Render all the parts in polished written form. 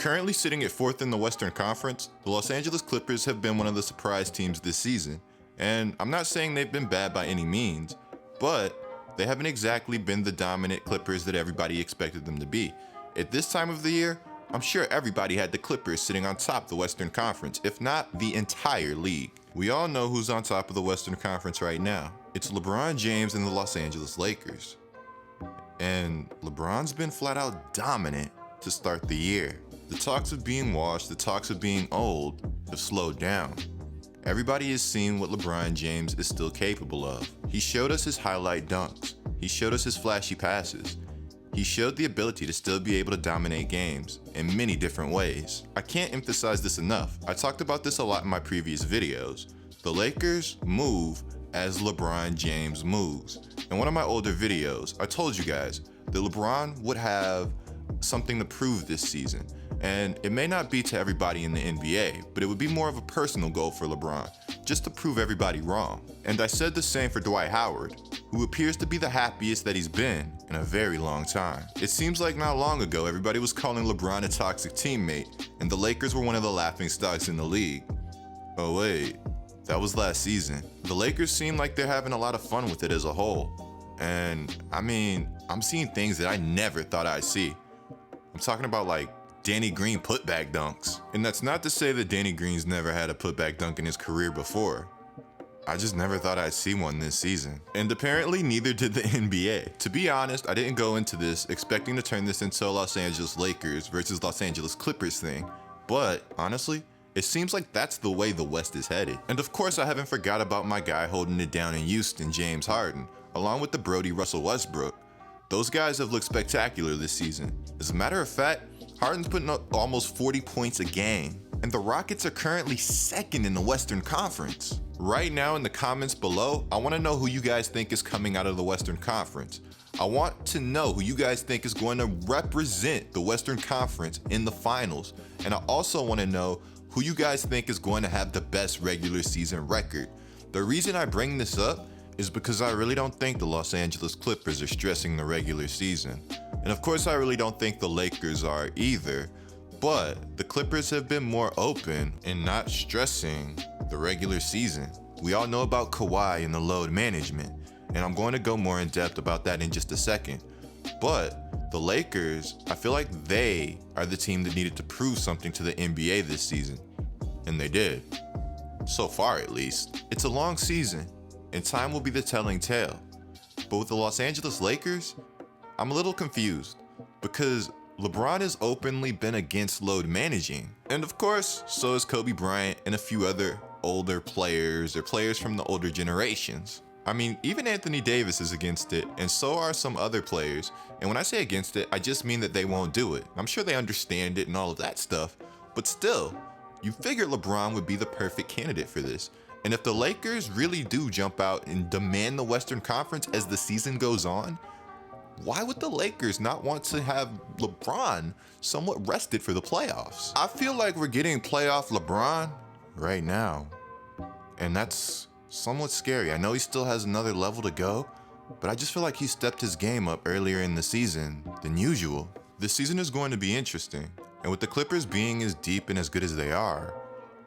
Currently sitting at 4th in the Western Conference, the Los Angeles Clippers have been one of the surprise teams this season. And I'm not saying they've been bad by any means, but they haven't exactly been the dominant Clippers that everybody expected them to be. At this time of the year, I'm sure everybody had the Clippers sitting on top of the Western Conference, if not the entire league. We all know who's on top of the Western Conference right now. It's LeBron James and the Los Angeles Lakers. And LeBron's been flat out dominant to start the year. The talks of being washed, the talks of being old have slowed down. Everybody has seen what LeBron James is still capable of. He showed us his highlight dunks. He showed us his flashy passes. He showed the ability to still be able to dominate games in many different ways. I can't emphasize this enough. I talked about this a lot in my previous videos. The Lakers move as LeBron James moves. In one of my older videos, I told you guys that LeBron would have something to prove this season. And it may not be to everybody in the NBA, but it would be more of a personal goal for LeBron, just to prove everybody wrong. And I said the same for Dwight Howard, who appears to be the happiest that he's been in a very long time. It seems like not long ago, everybody was calling LeBron a toxic teammate, and the Lakers were one of the laughingstocks in the league. Oh wait, that was last season. The Lakers seem like they're having a lot of fun with it as a whole. And I mean, I'm seeing things that I never thought I'd see. I'm talking about like Danny Green putback dunks. And that's not to say that Danny Green's never had a putback dunk in his career before. I just never thought I'd see one this season. And apparently neither did the NBA. To be honest, I didn't go into this expecting to turn this into a Los Angeles Lakers versus Los Angeles Clippers thing. But honestly, it seems like that's the way the West is headed. And of course, I haven't forgot about my guy holding it down in Houston, James Harden, along with the Brody Russell Westbrook. Those guys have looked spectacular this season. As a matter of fact, Harden's putting up almost 40 points a game, and the Rockets are currently second in the Western Conference. Right now in the comments below, I want to know who you guys think is coming out of the Western Conference. I want to know who you guys think is going to represent the Western Conference in the finals, and I also want to know who you guys think is going to have the best regular season record. The reason I bring this up is because I really don't think the Los Angeles Clippers are stressing the regular season. And of course, I really don't think the Lakers are either, but the Clippers have been more open in not stressing the regular season. We all know about Kawhi and the load management, and I'm going to go more in depth about that in just a second. But the Lakers, I feel like they are the team that needed to prove something to the NBA this season, and they did. So far, at least. It's a long season, and time will be the telling tale. But with the Los Angeles Lakers, I'm a little confused because LeBron has openly been against load managing. And of course, so is Kobe Bryant and a few other older players or players from the older generations. I mean, even Anthony Davis is against it, and so are some other players. And when I say against it, I just mean that they won't do it. I'm sure they understand it and all of that stuff, but still, you figure LeBron would be the perfect candidate for this. And if the Lakers really do jump out and demand the Western Conference as the season goes on, why would the Lakers not want to have LeBron somewhat rested for the playoffs? I feel like we're getting playoff LeBron right now, and that's somewhat scary. I know he still has another level to go, but I just feel like he stepped his game up earlier in the season than usual. This season is going to be interesting, and with the Clippers being as deep and as good as they are,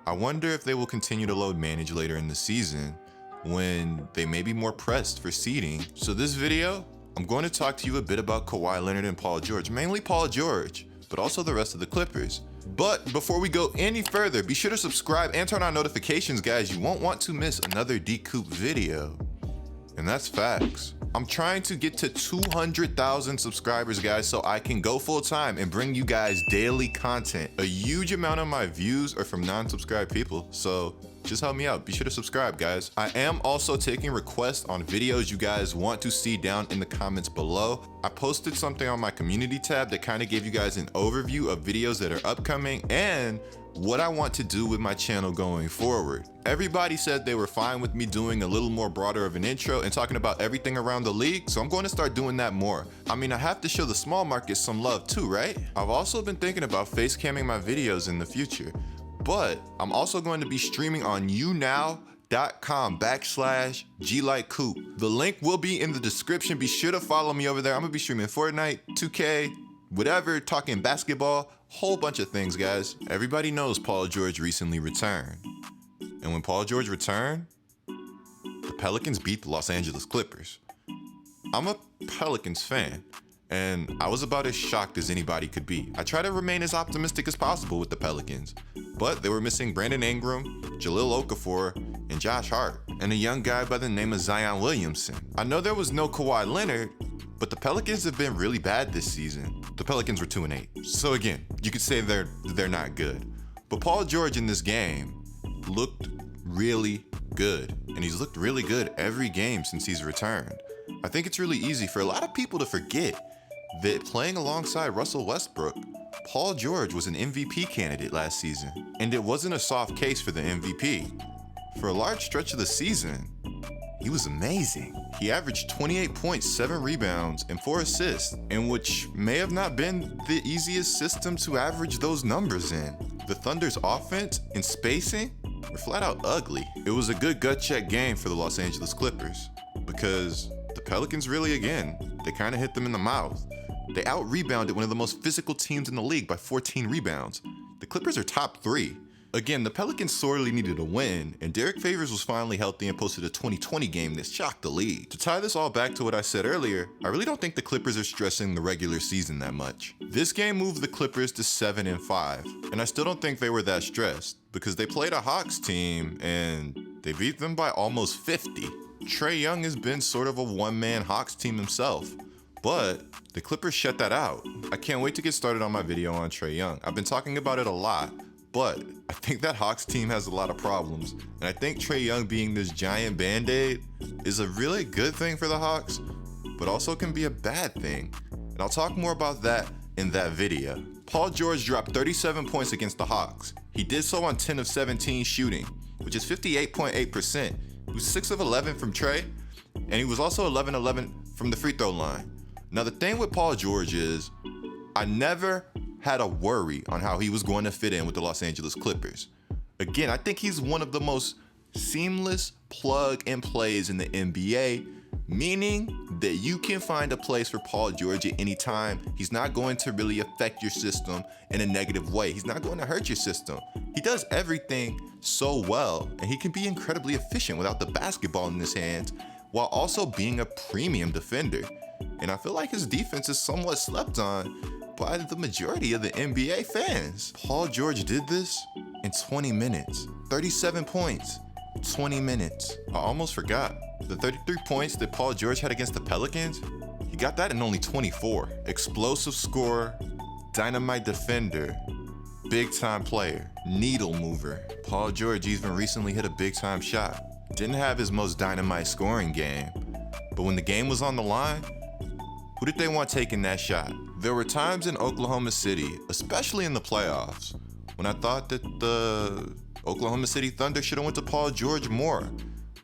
I wonder if they will continue to load manage later in the season when they may be more pressed for seeding. So this video, I'm going to talk to you a bit about Kawhi Leonard and Paul George, mainly Paul George, but also the rest of the Clippers. But before we go any further, be sure to subscribe and turn on notifications, guys. You won't want to miss another GETLIKECOOP video. And that's facts. I'm trying to get to 200,000 subscribers, guys, so I can go full time and bring you guys daily content. A huge amount of my views are from non-subscribed people, so just help me out. Be sure to subscribe, guys. I am also taking requests on videos you guys want to see down in the comments below. I posted something on my community tab that kind of gave you guys an overview of videos that are upcoming and what I want to do with my channel going forward. Everybody said they were fine with me doing a little more broader of an intro and talking about everything around the league, so I'm going to start doing that more. I mean, I have to show the small market some love too, right? I've also been thinking about face camming my videos in the future, but I'm also going to be streaming on YouNow.com/GETLIKECOOP. The link will be in the description. Be sure to follow me over there. I'm gonna be streaming Fortnite, 2K, whatever, talking basketball, whole bunch of things, guys. Everybody knows Paul George recently returned. And when Paul George returned, the Pelicans beat the Los Angeles Clippers. I'm a Pelicans fan, and I was about as shocked as anybody could be. I try to remain as optimistic as possible with the Pelicans, but they were missing Brandon Ingram, Jahlil Okafor, and Josh Hart, and a young guy by the name of Zion Williamson. I know there was no Kawhi Leonard, but the Pelicans have been really bad this season. The Pelicans were 2-8. So again, you could say they're not good. But Paul George in this game looked really good, and he's looked really good every game since he's returned. I think it's really easy for a lot of people to forget that playing alongside Russell Westbrook, Paul George was an MVP candidate last season, and it wasn't a soft case for the MVP. For a large stretch of the season, he was amazing. He averaged 28 points, 7 rebounds, and 4 assists, in which may have not been the easiest system to average those numbers in. The Thunder's offense and spacing were flat out ugly. It was a good gut check game for the Los Angeles Clippers, because the Pelicans really, again, they kind of hit them in the mouth. They out-rebounded one of the most physical teams in the league by 14 rebounds. The Clippers are top 3. Again, the Pelicans sorely needed a win, and Derek Favors was finally healthy and posted a 20-20 game that shocked the league. To tie this all back to what I said earlier, I really don't think the Clippers are stressing the regular season that much. This game moved the Clippers to 7-5, and I still don't think they were that stressed, because they played a Hawks team, and they beat them by almost 50. Trae Young has been sort of a one-man Hawks team himself, but the Clippers shut that out. I can't wait to get started on my video on Trae Young. I've been talking about it a lot, but I think that Hawks team has a lot of problems, and I think Trae Young being this giant band-aid is a really good thing for the Hawks, but also can be a bad thing, and I'll talk more about that in that video. Paul George dropped 37 points against the Hawks. He did so on 10 of 17 shooting, which is 58.8%. He was 6 of 11 from Trae, and he was also 11-11 from the free throw line. Now the thing with Paul George is, I never had a worry on how he was going to fit in with the Los Angeles Clippers. Again, I think he's one of the most seamless plug and plays in the NBA, meaning that you can find a place for Paul George at any time. He's not going to really affect your system in a negative way. He's not going to hurt your system. He does everything so well, and he can be incredibly efficient without the basketball in his hands, while also being a premium defender. And I feel like his defense is somewhat slept on by the majority of the NBA fans. Paul George did this in 20 minutes. 37 points, 20 minutes. I almost forgot. The 33 points that Paul George had against the Pelicans, he got that in only 24. Explosive scorer, dynamite defender, big-time player, needle mover. Paul George even recently hit a big-time shot. Didn't have his most dynamite scoring game, but when the game was on the line, who did they want taking that shot? There were times in Oklahoma City, especially in the playoffs, when I thought that the Oklahoma City Thunder should have went to Paul George more.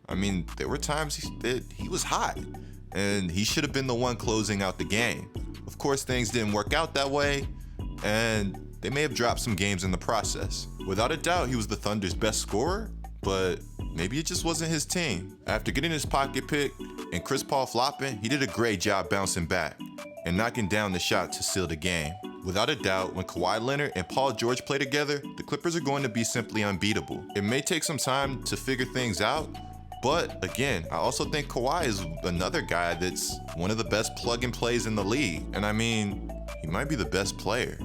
I mean, there were times he was hot, and he should have been the one closing out the game. Of course, things didn't work out that way, and they may have dropped some games in the process. Without a doubt, he was the Thunder's best scorer, but maybe it just wasn't his team. After getting his pocket pick and Chris Paul flopping, he did a great job bouncing back and knocking down the shot to seal the game. Without a doubt, when Kawhi Leonard and Paul George play together, the Clippers are going to be simply unbeatable. It may take some time to figure things out, but again, I also think Kawhi is another guy that's one of the best plug and plays in the league. And I mean, he might be the best player.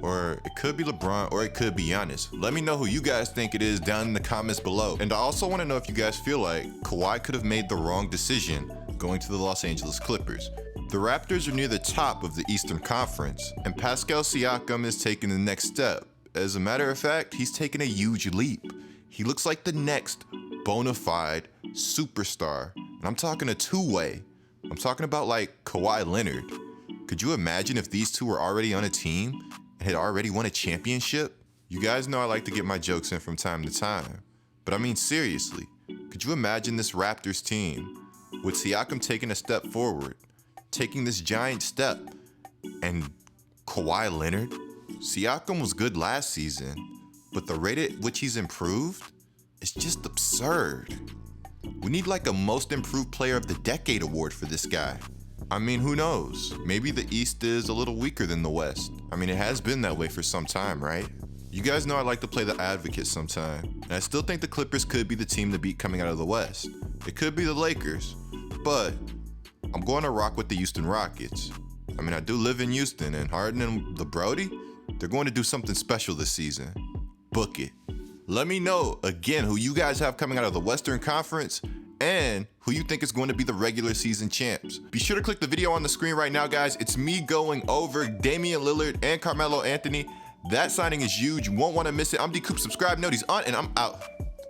Or it could be LeBron, or it could be Giannis. Let me know who you guys think it is down in the comments below. And I also want to know if you guys feel like Kawhi could have made the wrong decision going to the Los Angeles Clippers. The Raptors are near the top of the Eastern Conference, and Pascal Siakam is taking the next step. As a matter of fact, he's taken a huge leap. He looks like the next bona fide superstar. And I'm talking a two-way. I'm talking about like Kawhi Leonard. Could you imagine if these two were already on a team and had already won a championship? You guys know I like to get my jokes in from time to time. But I mean, seriously, could you imagine this Raptors team with Siakam taking a step forward, taking this giant step, and Kawhi Leonard? Siakam was good last season, but the rate at which he's improved is just absurd. We need like a most improved player of the decade award for this guy. I mean, who knows? Maybe the East is a little weaker than the West. I mean, it has been that way for some time, right? You guys know I like to play the advocate sometime, and I still think the Clippers could be the team to beat coming out of the West. It could be the Lakers, but I'm going to rock with the Houston Rockets. I mean, I do live in Houston, and Harden and the Brody, they're going to do something special this season. Book it. Let me know, again, who you guys have coming out of the Western Conference and who you think is going to be the regular season champs. Be sure to click the video on the screen right now, guys. It's me going over Damian Lillard and Carmelo Anthony. That signing is huge. You won't want to miss it. I'm GETLIKECOOP. Subscribe, notice on, and I'm out.